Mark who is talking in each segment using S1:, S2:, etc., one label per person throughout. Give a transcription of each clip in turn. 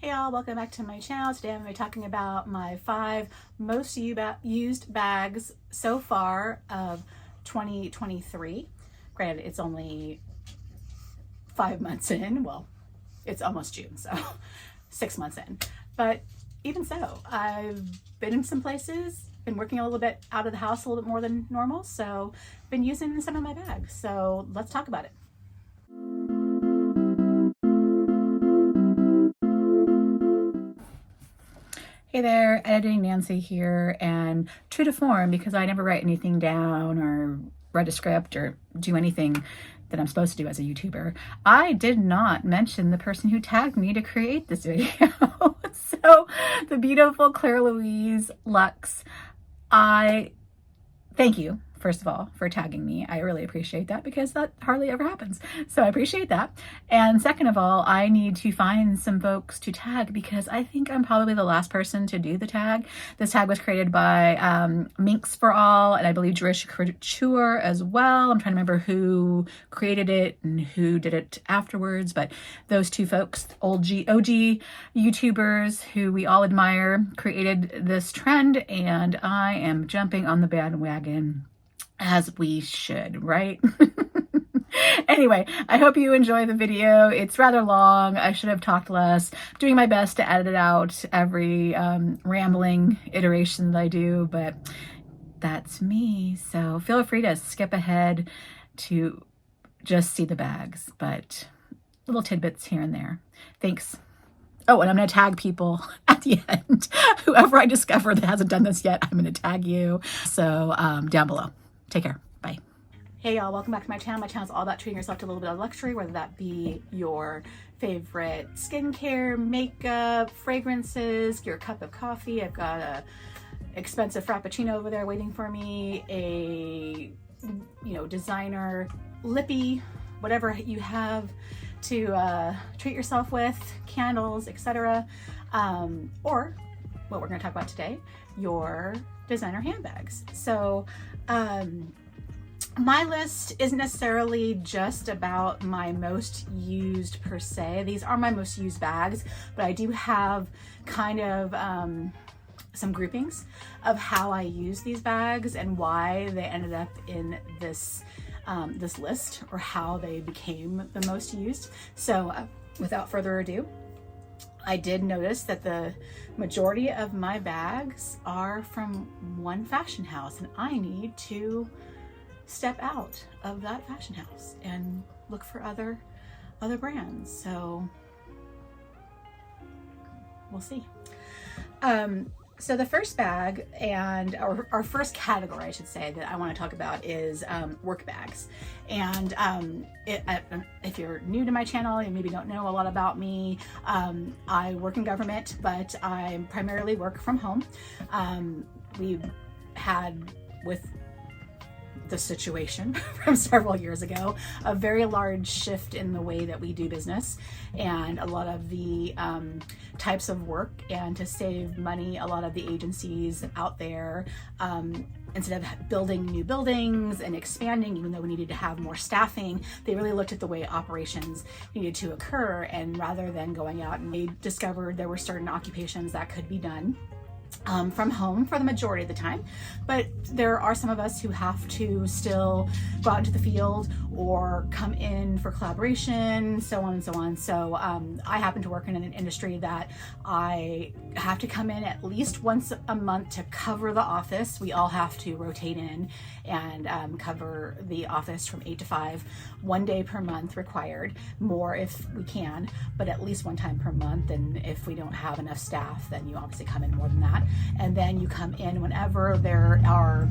S1: Hey y'all, welcome back to my channel. Today I'm going to be talking about my 5 most used bags so far of 2023. Granted, it's only 5 months in. Well, it's almost June, so 6 months in. But even so, I've been in some places, been working a little bit out of the house a little bit more than normal, so been using some of my bags. So let's talk about it. Hey there, Editing Nancy here, and true to form, because I never write anything down or write a script or do anything that I'm supposed to do as a YouTuber, I did not mention the person who tagged me to create this video. So the beautiful Claire Louise Lux, I thank you, first of all, for tagging me. I really appreciate that because that hardly ever happens. So I appreciate that. And second of all, I need to find some folks to tag because I think I'm probably the last person to do the tag. This tag was created by Minx for All, and I believe Jewish Couture as well. I'm trying to remember who created it and who did it afterwards, but those two folks, OG YouTubers who we all admire, created this trend, and I am jumping on the bandwagon. As we should, right? Anyway, I hope you enjoy the video. It's rather long. I should have talked less. I'm doing my best to edit out every rambling iteration that I do, but that's me. So feel free to skip ahead to just see the bags, but little tidbits here and there. Thanks. Oh, and I'm going to tag people at the end. Whoever I discover that hasn't done this yet, I'm going to tag you. So down below. Take care. Bye. Hey y'all, welcome back to my channel. My channel is all about treating yourself to a little bit of luxury, whether that be your favorite skincare, makeup, fragrances, your cup of coffee. I've got a expensive frappuccino over there waiting for me, a designer lippy, whatever you have to treat yourself with, candles, etc. Or what we're going to talk about today, your designer handbags. So my list isn't necessarily just about my most used per se. These are my most used bags, but I do have kind of some groupings of how I use these bags and why they ended up in this this list, or how they became the most used. So without further ado, I did notice that the majority of my bags are from one fashion house, and I need to step out of that fashion house and look for other brands. So we'll see. So the first bag, and our first category, I should say, that I want to talk about is work bags. And if you're new to my channel and maybe don't know a lot about me, I work in government, but I primarily work from home. We've had, with the situation from several years ago, a very large shift in the way that we do business and a lot of the types of work. And to save money, a lot of the agencies out there, instead of building new buildings and expanding, even though we needed to have more staffing, they really looked at the way operations needed to occur. And rather than going out, and they discovered there were certain occupations that could be done from home for the majority of the time, but there are some of us who have to still go out into the field or come in for collaboration, so on and so on. So I happen to work in an industry that I have to come in at least once a month to cover the office. We all have to rotate in and cover the office from 8 to 5, 1 day per month required, more if we can, but at least one time per month. And if we don't have enough staff, then you obviously come in more than that. And then you come in whenever there are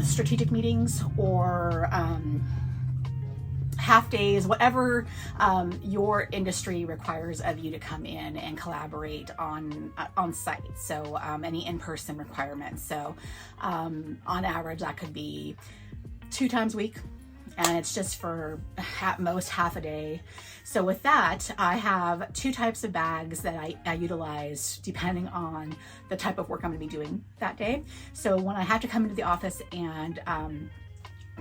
S1: strategic meetings or half days, whatever your industry requires of you to come in and collaborate on site. So any in-person requirements. So on average, that could be 2 times a week, and it's just for at most half a day. So with that, I have 2 types of bags that I utilize depending on the type of work I'm going to be doing that day. So when I have to come into the office and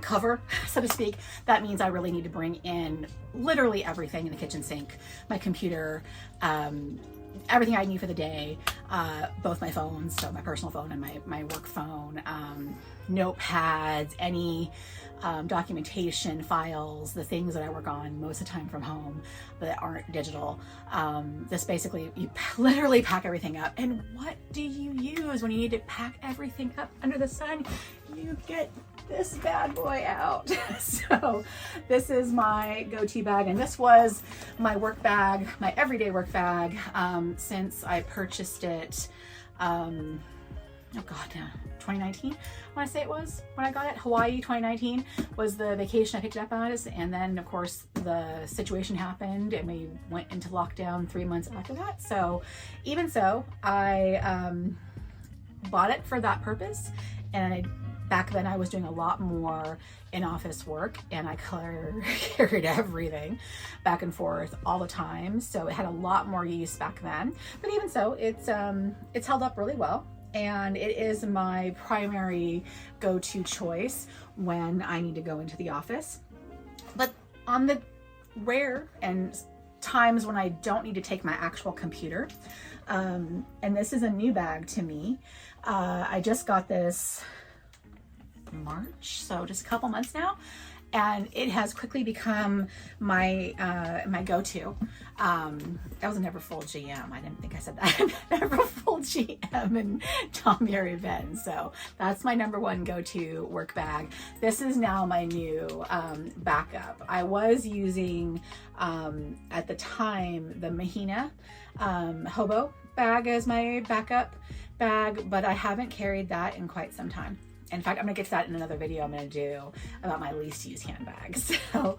S1: cover, so to speak, that means I really need to bring in literally everything in the kitchen sink, my computer, everything I need for the day, both my phones, so my personal phone and my work phone, notepads, any documentation files, the things that I work on most of the time from home that aren't digital. Just basically, you literally pack everything up. And what do you use when you need to pack everything up under the sun? You get this bad boy out. So this is my go-to bag, and this was my work bag, my everyday work bag, since I purchased it, oh God, 2019, I want to say it was when I got it. Hawaii 2019 was the vacation I picked it up as, and then of course the situation happened and we went into lockdown 3 months after that. So even so, I bought it for that purpose, and back then I was doing a lot more in-office work, and I carried everything back and forth all the time, so it had a lot more use back then. But even so, it's held up really well, and it is my primary go-to choice when I need to go into the office. But on the rare and times when I don't need to take my actual computer, and this is a new bag to me, I just got this March, so just a couple months now, and it has quickly become my my go-to. I was a never full GM. I didn't think I said that. Never full GM and Tom, Mary, Ben. So that's my number one go-to work bag. This is now my new backup. I was using at the time the Mahina Hobo bag as my backup bag, but I haven't carried that in quite some time. In fact, I'm gonna get to that in another video I'm gonna do about my least used handbags. So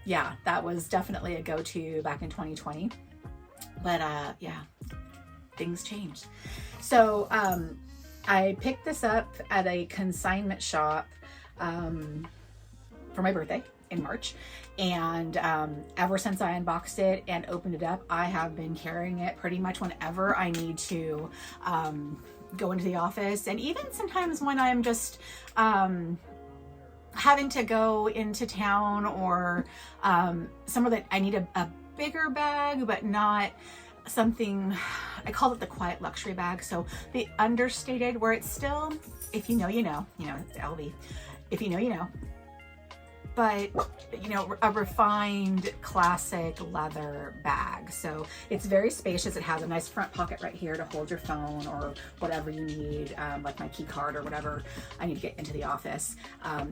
S1: yeah, that was definitely a go-to back in 2020. But yeah, things changed. So I picked this up at a consignment shop for my birthday in March. And ever since I unboxed it and opened it up, I have been carrying it pretty much whenever I need to go into the office, and even sometimes when I'm just having to go into town, or somewhere that I need a bigger bag, but not something, I call it the quiet luxury bag. So the understated, where it's still, if you know, you know, it's LV, if you know, you know, but you know, a refined classic leather bag. So it's very spacious. It has a nice front pocket right here to hold your phone or whatever you need, like my key card or whatever I need to get into the office.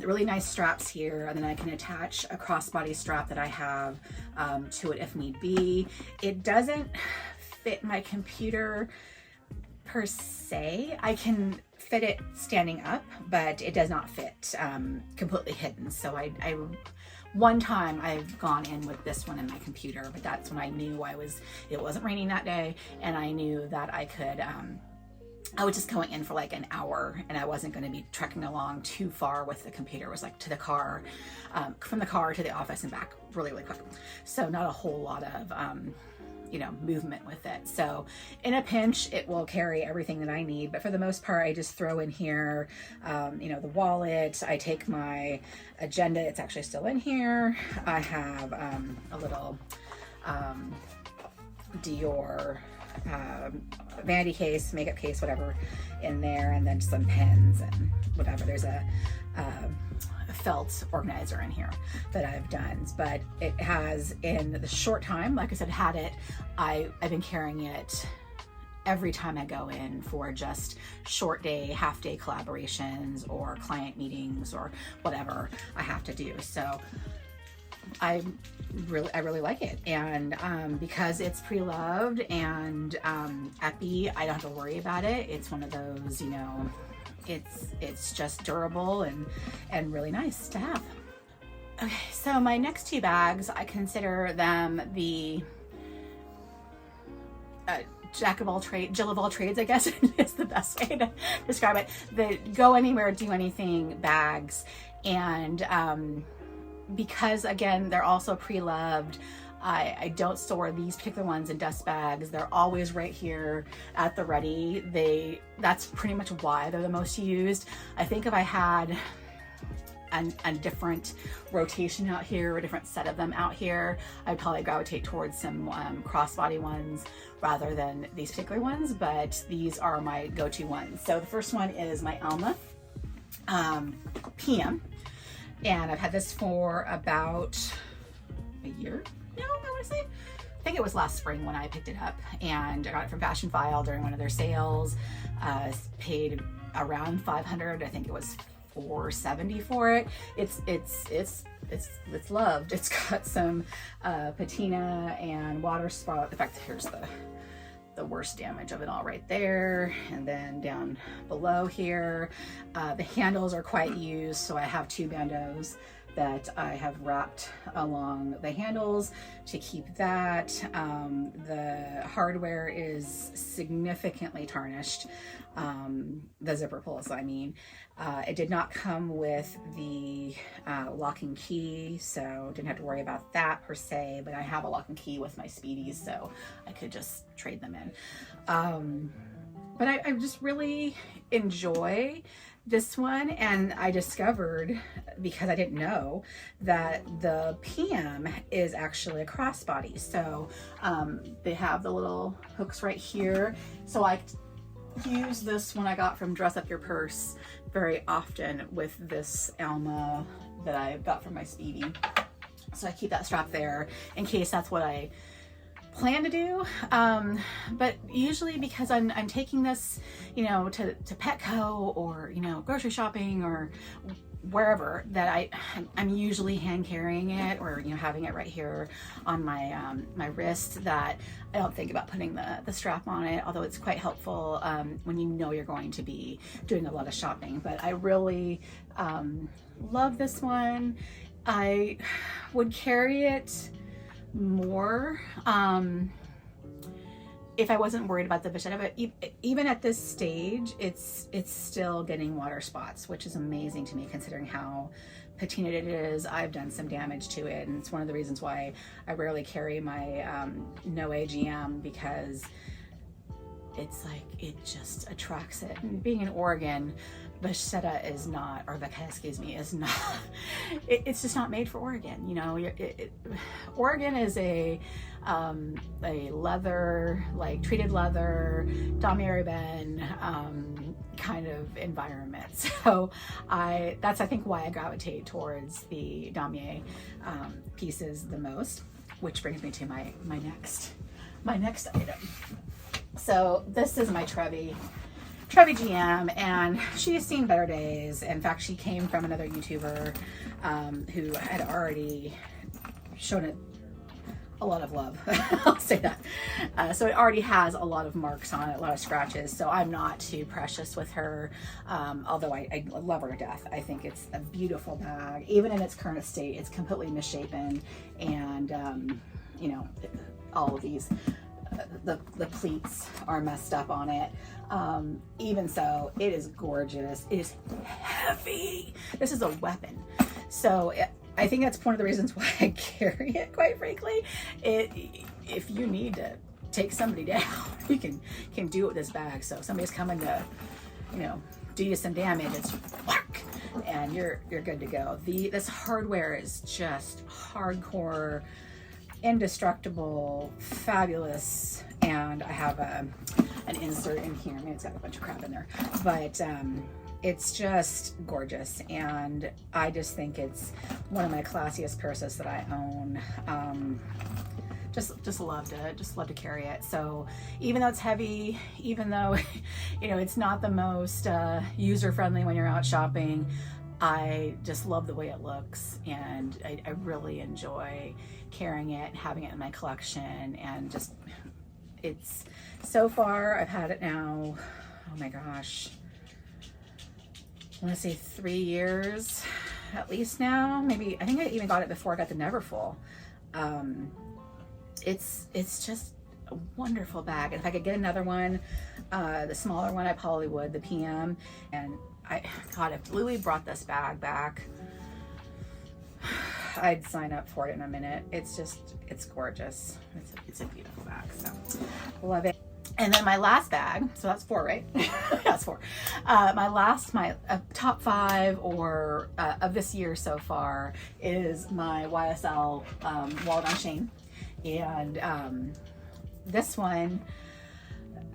S1: Really nice straps here, and then I can attach a crossbody strap that I have to it if need be. It doesn't fit my computer per se. I can fit it standing up, but it does not fit completely hidden. So I one time I've gone in with this one in my computer, but that's when I knew it wasn't raining that day, and I knew that I could, I was just going in for like an hour, and I wasn't going to be trekking along too far with the computer. It was like to the car, from the car to the office and back really, really quick. So not a whole lot of, you know, movement with it. So in a pinch, it will carry everything that I need. But for the most part, I just throw in here, you know, the wallet. I take my agenda. It's actually still in here. I have a little Dior vanity case, makeup case, whatever in there, and then some pens and whatever. There's a felt organizer in here that I've done, but it has, in the short time, like I said, I've been carrying it every time I go in for just short day, half day collaborations or client meetings or whatever I have to do. So I really like it, and because it's pre-loved and epi, I don't have to worry about it. It's one of those, you know, it's just durable and really nice to have. Okay, so my next two bags, I consider them the jack of all trades, Jill of all trades, I guess is the best way to describe it. The go anywhere, do anything bags, and because again, they're also pre-loved, I don't store these particular ones in dust bags. They're always right here at the ready. That's pretty much why they're the most used. I think if I had a different rotation out here, a different set of them out here, I'd probably gravitate towards some crossbody ones rather than these particular ones, but these are my go-to ones. So the first one is my Alma PM, and I've had this for about a year now, I want to say. I think it was last spring when I picked it up, and I got it from Fashion File during one of their sales. Paid around $500. I think it was $470 for it. It's loved. It's got some patina and water spout. In fact, here's the worst damage of it all right there, and then down below here, the handles are quite used, so I have two bandeaus that I have wrapped along the handles to keep that. The hardware is significantly tarnished. The zipper pulls, I mean. It did not come with the lock and key, so didn't have to worry about that per se, but I have a lock and key with my Speedies, so I could just trade them in. But I just really enjoy this one, and I discovered, because I didn't know, that the PM is actually a crossbody. So they have the little hooks right here. So I use this one I got from Dress Up Your Purse very often with this Alma that I got from my Speedy. So I keep that strap there in case that's what I plan to do, but usually because I'm taking this, you know, to Petco or, you know, grocery shopping or wherever, that I'm usually hand carrying it, or, you know, having it right here on my my wrist, that I don't think about putting the strap on it, although it's quite helpful when you know you're going to be doing a lot of shopping. But I really love this one. I would carry it more if I wasn't worried about the vachetta, but even at this stage, it's still getting water spots, which is amazing to me considering how patinaed it is. I've done some damage to it, and it's one of the reasons why I rarely carry my No AGM, because it's like, it just attracts it. And being in Oregon, vachetta is not, or vachetta, excuse me, is not, it's just not made for Oregon. You know, Oregon is a leather, like treated leather, damier ribbon kind of environment. So that's I think why I gravitate towards the damier pieces the most, which brings me to my next item. So this is my Trevi GM, and she has seen better days. In fact, she came from another YouTuber who had already shown it a lot of love. I'll say that. So it already has a lot of marks on it, a lot of scratches. So I'm not too precious with her, although I love her to death. I think it's a beautiful bag. Even in its current state, it's completely misshapen, and you know, all of these the pleats are messed up on it. Even so, it is gorgeous. It is heavy. This is a weapon. So I think that's one of the reasons why I carry it, quite frankly. If you need to take somebody down, you can do it with this bag. So if somebody's coming to, you know, do you some damage, it's whack, and you're good to go. This hardware is just hardcore, indestructible, fabulous, and I have an insert in here. Maybe it's got a bunch of crap in there, but it's just gorgeous, and I just think it's one of my classiest purses that I own. Just love to carry it. So even though it's heavy, even though you know it's not the most user friendly when you're out shopping, I just love the way it looks, and I really enjoy carrying it, having it in my collection, and just, it's, so far I've had it now, oh my gosh, I want to say 3 years at least now. Maybe, I think I even got it before I got the Neverfull. It's just a wonderful bag. And if I could get another one, the smaller one, I probably would, the PM. And God, if Louis brought this bag back, I'd sign up for it in a minute. It's just, it's gorgeous. It's a beautiful bag, so love it. And then my last bag, so that's 4, right? That's 4. My top 5 or of this year so far is my YSL wallet on chain. And this one,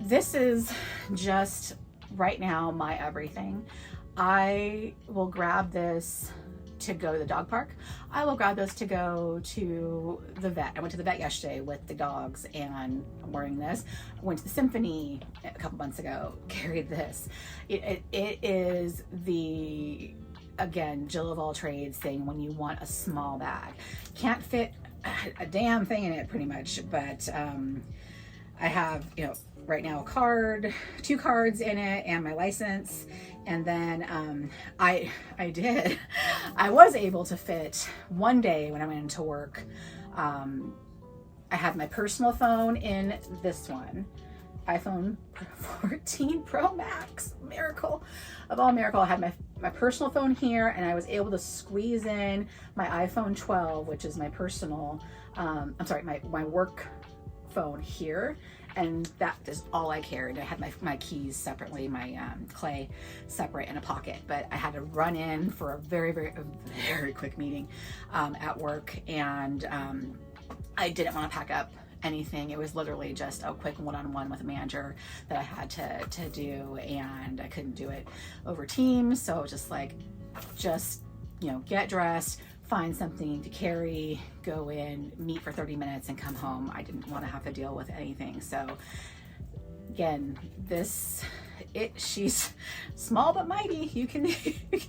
S1: this is just right now my everything. I will grab this to go to the dog park. I will grab this to go to the vet. I went to the vet yesterday with the dogs and I'm wearing this. I went to the symphony a couple months ago, carried this. It is the, again, Jill of all trades thing when you want a small bag. Can't fit a damn thing in it pretty much, but I have, you know, right now a card, 2 cards in it and my license. And then I was able to fit one day when I went into work. I had my personal phone in this one, iPhone 14 Pro Max, miracle of all miracle. I had my personal phone here and I was able to squeeze in my iPhone 12, which is my personal, I'm sorry, my work phone here. And that is all I carried. I had my keys separately, my clay separate in a pocket, but I had to run in for a very quick meeting at work. And I didn't want to pack up anything. It was literally just a quick one-on-one with a manager that I had to do, and I couldn't do it over Teams. So it was just like, you know, get dressed, find something to carry, go in, meet for 30 minutes and come home. I didn't want to have to deal with anything. So again, she's small but mighty. You can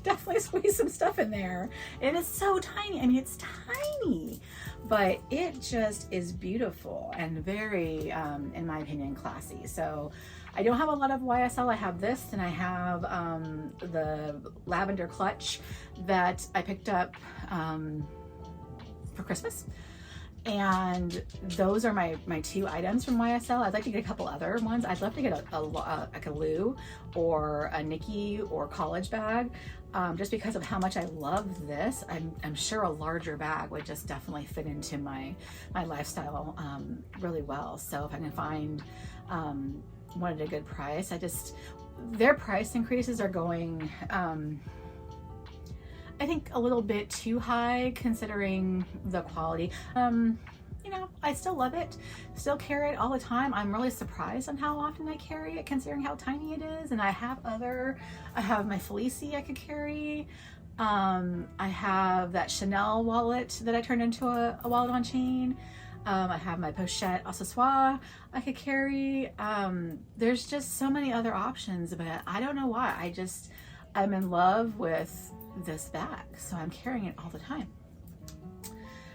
S1: definitely squeeze some stuff in there. And it's so tiny. I mean, it's tiny, but it just is beautiful and very, in my opinion, classy. So I don't have a lot of YSL. I have this and I have the lavender clutch that I picked up for Christmas. And those are my 2 items from YSL. I'd like to get a couple other ones. I'd love to get like a Lou or a Nikki or college bag, just because of how much I love this. I'm sure a larger bag would just definitely fit into my lifestyle really well. So if I can find one at a good price, their price increases are going, I think a little bit too high considering the quality. You know, I still love it, still carry it all the time. I'm really surprised on how often I carry it considering how tiny it is. And I have my Felici I could carry. I have that Chanel wallet that I turned into a wallet on chain. I have my pochette accessoire I could carry. There's just so many other options, but I don't know why. I'm in love with this bag, so I'm carrying it all the time.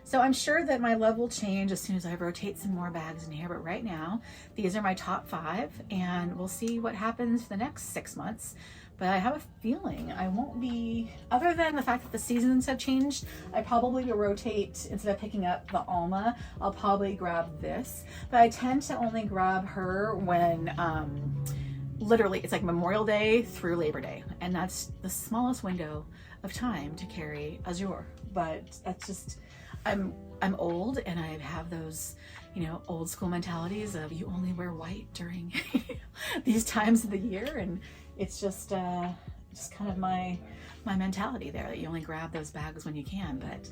S1: So I'm sure that my love will change as soon as I rotate some more bags in here, but right now these are my top 5 and we'll see what happens for the next 6 months. But I have a feeling I won't be, other than the fact that the seasons have changed, I probably will rotate, instead of picking up the Alma, I'll probably grab this. But I tend to only grab her when literally it's like Memorial Day through Labor Day, and that's the smallest window of time to carry Azure. But that's just, I'm old and I have those, you know, old school mentalities of you only wear white during these times of the year, and it's just kind of my mentality there, that you only grab those bags when you can. But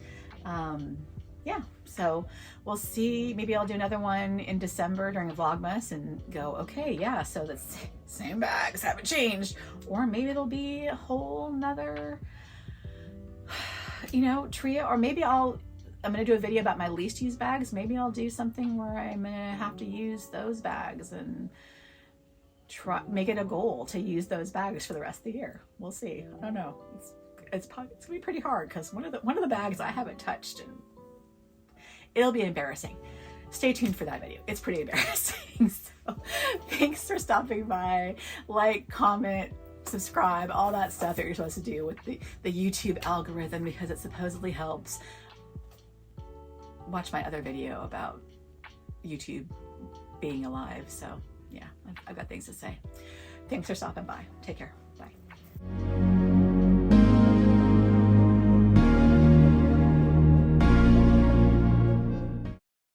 S1: yeah, so we'll see. Maybe I'll do another one in December during a Vlogmas and go, okay, yeah, so the same bags haven't changed. Or maybe it'll be a whole nother, you know, trio. Or maybe I'm gonna do a video about my least used bags. Maybe I'll do something where I'm gonna have to use those bags and make it a goal to use those bags for the rest of the year. We'll see. I don't know. It's gonna be pretty hard because one of the bags I haven't touched, and it'll be embarrassing. Stay tuned for that video. It's pretty embarrassing. So thanks for stopping by. Like, comment, subscribe, all that stuff that you're supposed to do with the YouTube algorithm, because it supposedly helps. Watch my other video about YouTube being alive. So yeah, I've got things to say. Thanks for stopping by. Take care.